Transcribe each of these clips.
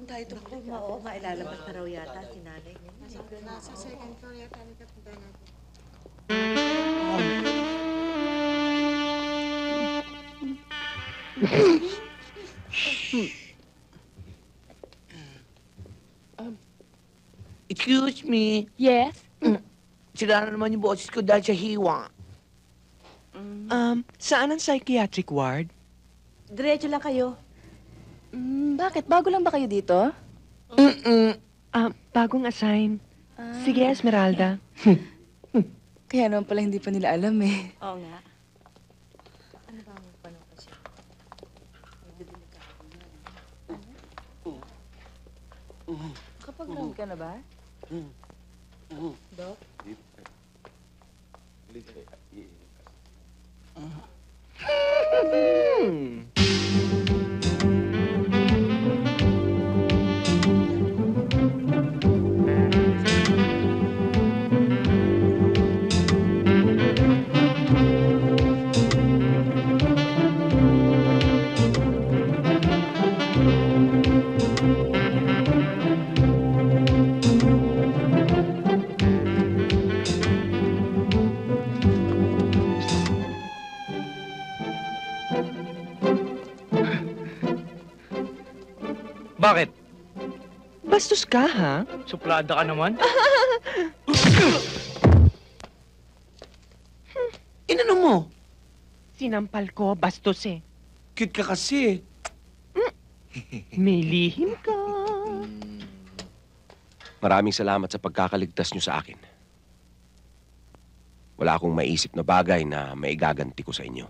tayo Ako, oo, mailalabas na raw yata si nanay niya. Nasa second floor yata ni Kapunta natin. Excuse me. Yes? Sira na naman yung boses ko dahil sa hiwa. Saan ang psychiatric ward? Diretso lang kayo. Bakit? Bago lang ba kayo dito? Bagong assign. Sige, Esmeralda. Kaya naman pala hindi pa nila alam eh. Oo nga. Ano ba ang panong kasi? Kapag-round ka na ba? Dok? Bakit? Bastos ka, ha? Suplada ka naman? Inano mo? Sinampal ko, bastos eh. Cute ka kasi. May lihim ka. Maraming salamat sa pagkakaligtas niyo sa akin. Wala akong maisip na bagay na maigaganti ko sa inyo.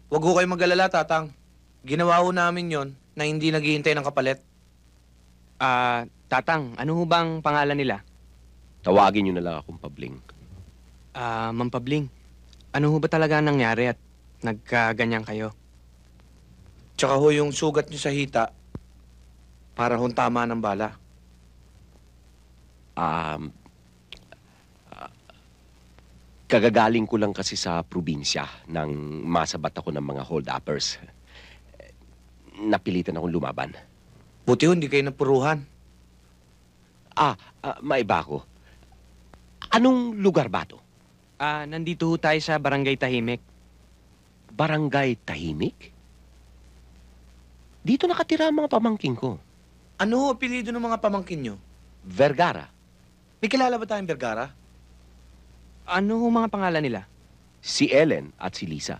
Huwag ho kayo mag-alala, Tatang. Ginawa ho namin yon na hindi naghihintay ng kapalit. Tatang, ano ho bang pangalan nila? Tawagin niyo na lang akong Pabling. Ma'am Pabling, ano ho ba talaga ang nangyari at nagkaganyan kayo? Tsaka ho yung sugat nyo sa hita, para hong tama ng bala. Kagagaling ko lang kasi sa probinsya nang masabat ako ng mga hold-uppers. Napilitan akong lumaban. Buti ho, hindi kayo napuruhan. Maiba ko. Anong lugar ba to? Nandito ho tayo sa Barangay Tahimik. Barangay Tahimik? Dito nakatira ang mga pamangking ko. Ano ho apelido ng mga pamangkin nyo? Vergara. May kilala ba tayong Vergara? Ano ho mga pangalan nila? Si Ellen at si Lisa.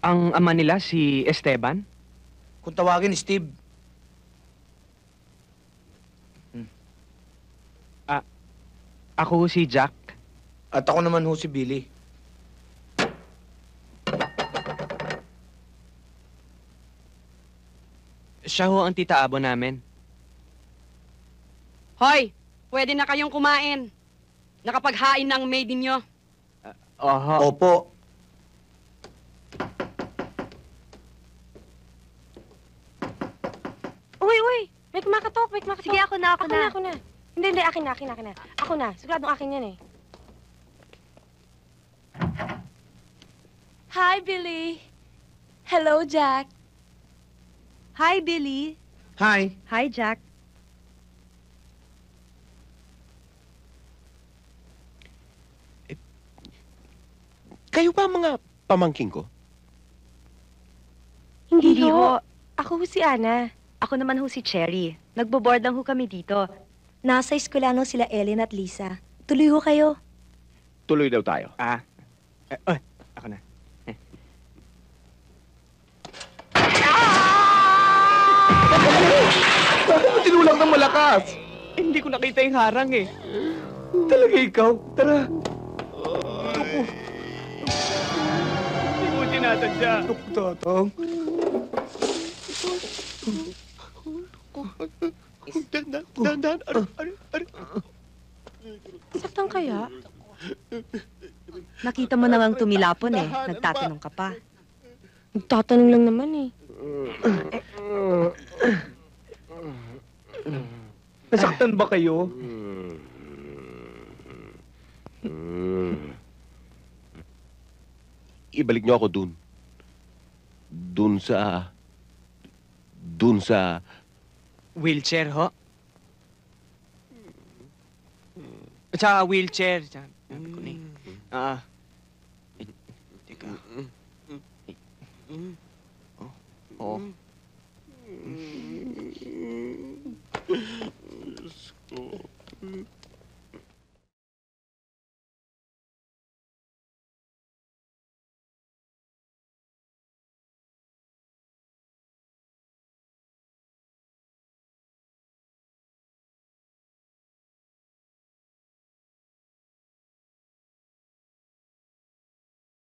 Ang ama nila si Esteban? Kung tawagin, Steve. Ako ho si Jack. At ako naman ho si Billy. Siya ho ang tita abo namin. Hoy! Pwede na kayong kumain. Nakapaghain ng maid ninyo. Oho. Opo. Uy! May kumakatok, may kumakatok. Sige, ako na. Ako na. Hindi, akin na. Ako na. Siguradong akin yan eh. Hi, Billy. Hello, Jack. Hi, Billy. Hi. Hi, Jack. Kayo ba ang mga pamangking ko? Hindi ho. Ako ho si Ana. Ako naman ho si Cherry. Nagbo-board lang ho kami dito. Nasa eskwelano sila Ellen at Lisa. Tuloy ho kayo. Tuloy daw tayo. Ako na. Tinulak ng malakas. Hindi ko nakita yung harang eh. Talaga ikaw. Tara. Hindi ko tinatadya. Tatang. Dandan. Saktan kaya? Nakita mo namang tumilapon eh. Nagtatanong ka pa. Nagtatanong lang naman eh. Nasaktan ba kayo? Ibalik niyo ako dun. Dun sa dun sa... Wheelchair, ho? At saka wheelchair. Sabi ko na eh. Teka. Oo.